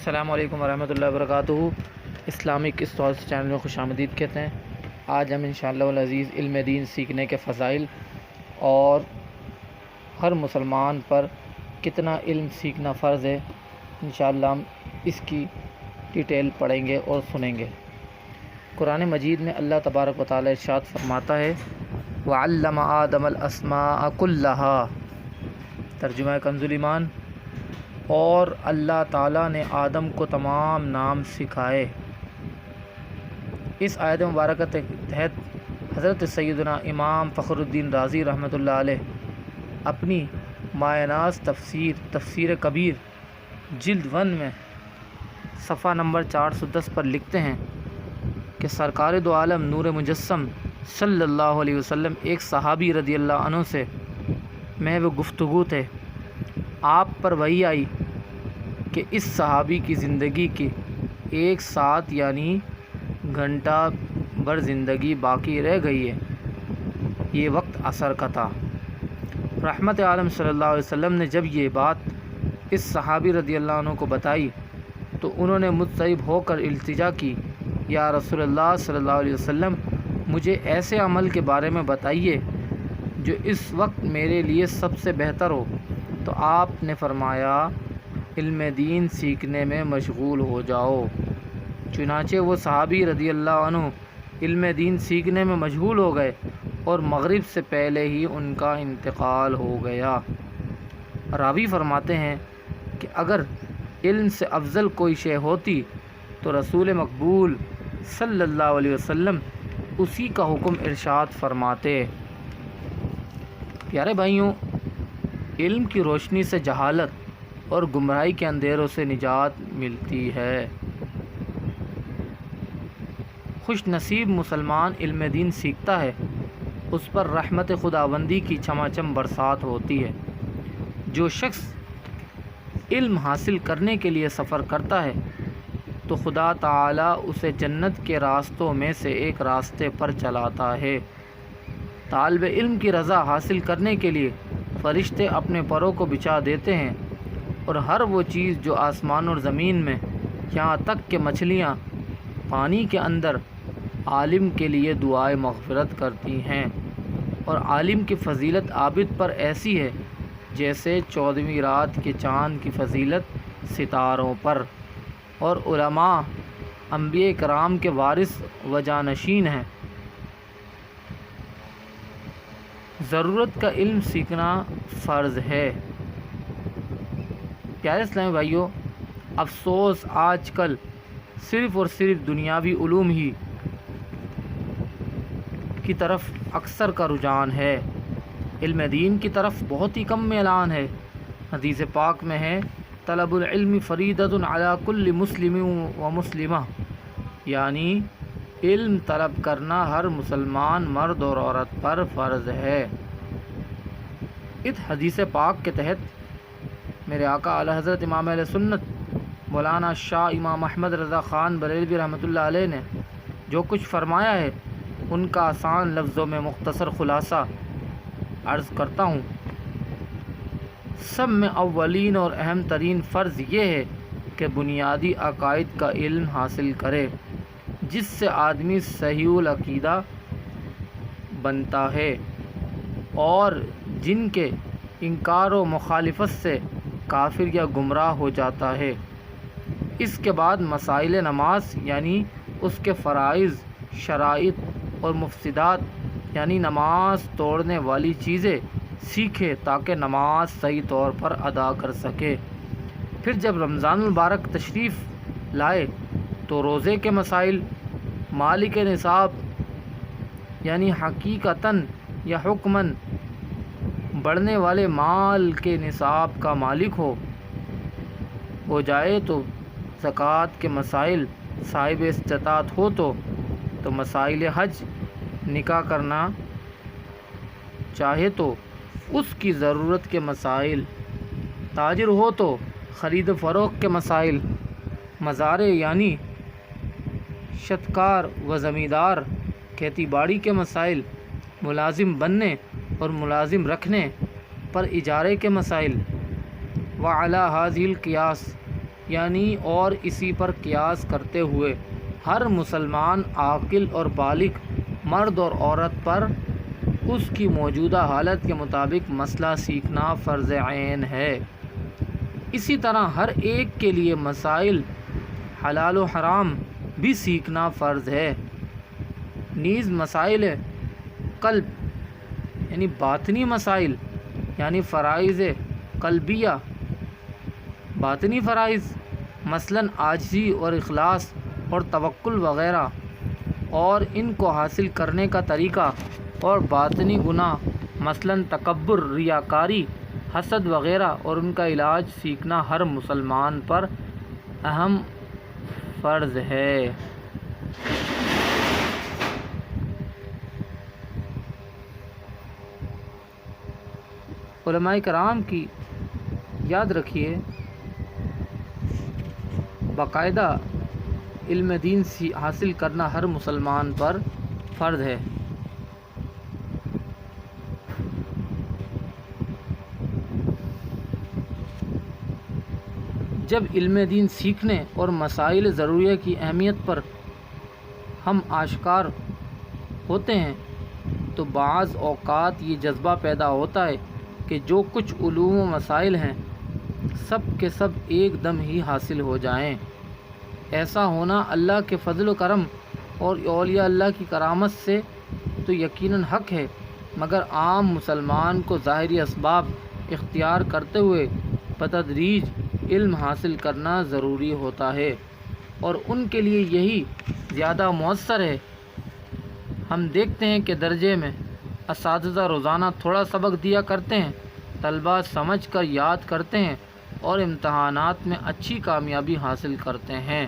السلام علیکم ورحمۃ اللہ وبرکاتہ۔ اسلامک اسٹالس چینل میں خوش آمدید کہتے ہیں۔ آج ہم انشاءاللہ العزیز علم دین سیکھنے کے فضائل اور ہر مسلمان پر کتنا علم سیکھنا فرض ہے، انشاءاللہ ہم اس کی ڈیٹیل پڑھیں گے اور سنیں گے۔ قرآن مجید میں اللہ تبارک و تعالی ارشاد فرماتا ہے وَعَلَّمَ آدَمَ الْأَسْمَاءَ كُلَّهَا، ترجمہ کنز ایمان، اور اللہ تعالیٰ نے آدم کو تمام نام سکھائے۔ اس آیت مبارکہ کے تحت حضرت سیدنا امام فخر الدین رازی رحمۃ اللہ علیہ اپنی مایہ ناز تفسیر کبیر جلد 1 میں صفحہ نمبر 410 پر لکھتے ہیں کہ سرکار دو عالم نور مجسم صلی اللہ علیہ وسلم ایک صحابی رضی اللہ عنہ سے محو گفتگو تھے۔ آپ پر وحی آئی کہ اس صحابی کی زندگی کی ایک ساتھ یعنی گھنٹہ بھر زندگی باقی رہ گئی ہے، یہ وقت عصر کا تھا۔ رحمت عالم صلی اللہ علیہ وسلم نے جب یہ بات اس صحابی رضی اللہ عنہ کو بتائی تو انہوں نے مضطرب ہو کر التجا کی، یا رسول اللہ صلی اللہ علیہ وسلم، مجھے ایسے عمل کے بارے میں بتائیے جو اس وقت میرے لیے سب سے بہتر ہو۔ تو آپ نے فرمایا علم دین سیکھنے میں مشغول ہو جاؤ۔ چنانچہ وہ صحابی رضی اللہ عنہ علم دین سیکھنے میں مشغول ہو گئے اور مغرب سے پہلے ہی ان کا انتقال ہو گیا۔ راوی فرماتے ہیں کہ اگر علم سے افضل کوئی شے ہوتی تو رسول مقبول صلی اللہ علیہ وسلم اسی کا حکم ارشاد فرماتے۔ پیارے بھائیوں، علم کی روشنی سے جہالت اور گمراہی کے اندھیروں سے نجات ملتی ہے۔ خوش نصیب مسلمان علم دین سیکھتا ہے، اس پر رحمت خداوندی کی چھماچم برسات ہوتی ہے۔ جو شخص علم حاصل کرنے کے لیے سفر کرتا ہے تو خدا تعالی اسے جنت کے راستوں میں سے ایک راستے پر چلاتا ہے۔ طالب علم کی رضا حاصل کرنے کے لیے فرشتے اپنے پروں کو بچھا دیتے ہیں، اور ہر وہ چیز جو آسمان اور زمین میں، یہاں تک کہ مچھلیاں پانی کے اندر، عالم کے لیے دعائے مغفرت کرتی ہیں۔ اور عالم کی فضیلت عابد پر ایسی ہے جیسے 14ویں رات کے چاند کی فضیلت ستاروں پر۔ اور علماء انبیاء کرام کے وارث و جانشین ہیں۔ ضرورت کا علم سیکھنا فرض ہے۔ پیارے اسلامی بھائیوں، افسوس آج کل صرف اور صرف دنیاوی علوم ہی کی طرف اکثر کا رجحان ہے، علم دین کی طرف بہت ہی کم میلان ہے۔ حدیث پاک میں ہے طلب العلم فریضۃ علی کل مسلم و مسلمہ، یعنی علم طلب کرنا ہر مسلمان مرد اور عورت پر فرض ہے۔ اس حدیث پاک کے تحت میرے آقا اعلی حضرت امام اہل سنت مولانا شاہ امام احمد رضا خان بریلوی رحمۃ اللہ علیہ نے جو کچھ فرمایا ہے، ان کا آسان لفظوں میں مختصر خلاصہ عرض کرتا ہوں۔ سب میں اولین اور اہم ترین فرض یہ ہے کہ بنیادی عقائد کا علم حاصل کرے، جس سے آدمی صحیح العقیدہ بنتا ہے اور جن کے انکار و مخالفت سے کافر یا گمراہ ہو جاتا ہے۔ اس کے بعد مسائل نماز یعنی اس کے فرائض، شرائط اور مفسدات یعنی نماز توڑنے والی چیزیں سیکھے تاکہ نماز صحیح طور پر ادا کر سکے۔ پھر جب رمضان المبارک تشریف لائے تو روزے کے مسائل، مالک نصاب یعنی حقیقتاً یا حکماً بڑھنے والے مال کے نصاب کا مالک ہو جائے تو زکوٰۃ کے مسائل، صاحب استطاعت ہو تو مسائل حج، نکاح کرنا چاہے تو اس کی ضرورت کے مسائل، تاجر ہو تو خرید و فروخت کے مسائل، مزارع یعنی شتکار و زمیندار کھیتی باڑی کے مسائل، ملازم بننے اور ملازم رکھنے پر اجارے کے مسائل، وعلی ھذہ القیاس یعنی اور اسی پر قیاس کرتے ہوئے ہر مسلمان عاقل اور بالغ مرد اور عورت پر اس کی موجودہ حالت کے مطابق مسئلہ سیکھنا فرض عین ہے۔ اسی طرح ہر ایک کے لیے مسائل حلال و حرام بھی سیکھنا فرض ہے۔ نیز مسائل قلب یعنی باطنی مسائل یعنی فرائض قلبیہ باطنی فرائض مثلاً عاجزی اور اخلاص اور توکل وغیرہ، اور ان کو حاصل کرنے کا طریقہ، اور باطنی گناہ مثلاً تکبر، ریاکاری، حسد وغیرہ، اور ان کا علاج سیکھنا ہر مسلمان پر اہم فرض ہے۔ علماء کرام کی یاد رکھیے باقاعدہ علم دین حاصل کرنا ہر مسلمان پر فرض ہے۔ جب علم دین سیکھنے اور مسائل ضروریہ کی اہمیت پر ہم آشکار ہوتے ہیں تو بعض اوقات یہ جذبہ پیدا ہوتا ہے کہ جو کچھ علوم و مسائل ہیں سب کے سب ایک دم ہی حاصل ہو جائیں۔ ایسا ہونا اللہ کے فضل و کرم اور اولیاء اللہ کی کرامت سے تو یقیناً حق ہے، مگر عام مسلمان کو ظاہری اسباب اختیار کرتے ہوئے بتدریج علم حاصل کرنا ضروری ہوتا ہے، اور ان کے لیے یہی زیادہ مؤثر ہے۔ ہم دیکھتے ہیں کہ درجے میں اساتذہ روزانہ تھوڑا سبق دیا کرتے ہیں، طلباء سمجھ کر یاد کرتے ہیں اور امتحانات میں اچھی کامیابی حاصل کرتے ہیں۔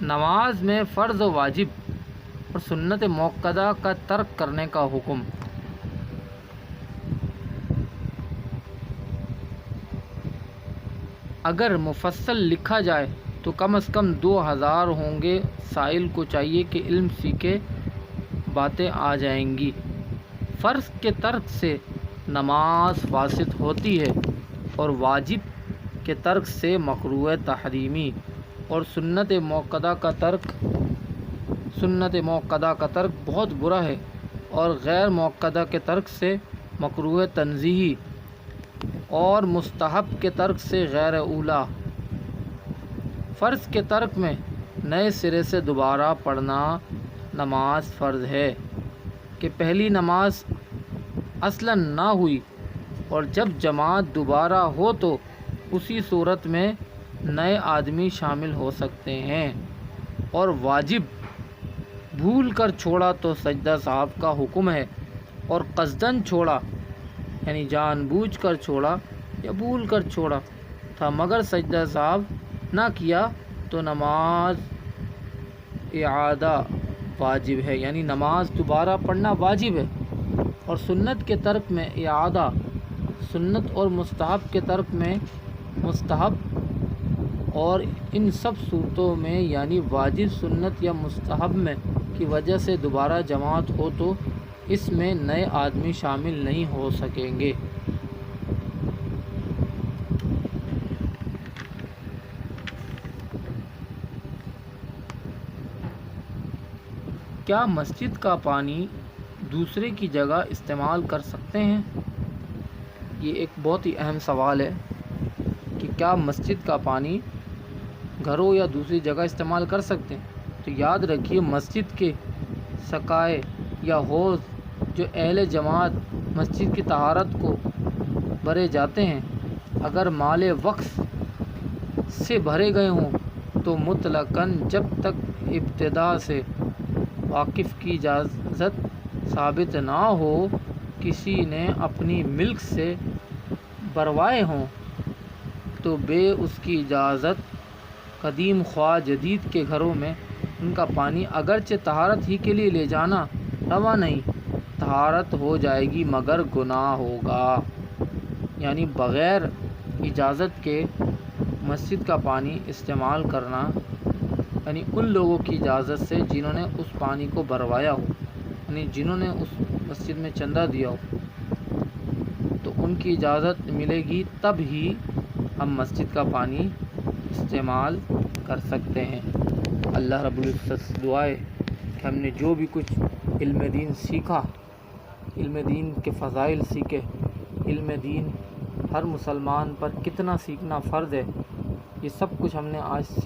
نماز میں فرض و واجب اور سنت موقدہ کا ترک کرنے کا حکم۔ اگر مفصل لکھا جائے تو کم از کم 2000 ہوں گے۔ سائل کو چاہیے کہ علم سیکھے، باتیں آ جائیں گی۔ فرض کے ترک سے نماز فاسد ہوتی ہے، اور واجب کے ترک سے مکروہ تحریمی، اور سنت موقدہ کا ترک بہت برا ہے، اور غیر موقدہ کے ترک سے مکروہ تنزیہی، اور مستحب کے ترک سے غیر اولیٰ۔ فرض کے ترک میں نئے سرے سے دوبارہ پڑھنا نماز فرض ہے کہ پہلی نماز اصلاً نہ ہوئی، اور جب جماعت دوبارہ ہو تو اسی صورت میں نئے آدمی شامل ہو سکتے ہیں۔ اور واجب بھول کر چھوڑا تو سجدہ صاحب کا حکم ہے، اور قصداً چھوڑا یعنی جان بوجھ کر چھوڑا یا بھول کر چھوڑا تھا مگر سجدہ صاحب نہ کیا تو نماز اعادہ واجب ہے، یعنی نماز دوبارہ پڑھنا واجب ہے۔ اور سنت کے ترک میں اعادہ سنت، اور مستحب کے ترک میں مستحب، اور ان سب صورتوں میں یعنی واجب، سنت یا مستحب میں کی وجہ سے دوبارہ جماعت ہو تو اس میں نئے آدمی شامل نہیں ہو سکیں گے۔ کیا مسجد کا پانی دوسرے کی جگہ استعمال کر سکتے ہیں؟ یہ ایک بہت ہی اہم سوال ہے کہ کیا مسجد کا پانی گھروں یا دوسری جگہ استعمال کر سکتے ہیں؟ تو یاد رکھیے مسجد کے سقائے یا حوض جو اہل جماعت مسجد کی طہارت کو بھرے جاتے ہیں اگر مال وقف سے بھرے گئے ہوں تو مطلقاً جب تک ابتدا سے واقف کی اجازت ثابت نہ ہو، کسی نے اپنی ملک سے بھروائے ہوں تو بے اس کی اجازت قدیم خواہ جدید کے گھروں میں ان کا پانی اگرچہ طہارت ہی کے لیے لے جانا روا نہیں، طہارت ہو جائے گی مگر گناہ ہوگا۔ یعنی بغیر اجازت کے مسجد کا پانی استعمال کرنا، یعنی ان لوگوں کی اجازت سے جنہوں نے اس پانی کو بھروایا ہو، یعنی جنہوں نے اس مسجد میں چندہ دیا ہو، ان کی اجازت ملے گی تب ہی ہم مسجد کا پانی استعمال کر سکتے ہیں۔ اللہ رب العزت سے دعا ہے کہ ہم نے جو بھی کچھ علم دین سیکھا، علم دین کے فضائل سیکھے، علم دین ہر مسلمان پر کتنا سیکھنا فرض ہے، یہ سب کچھ ہم نے آج سے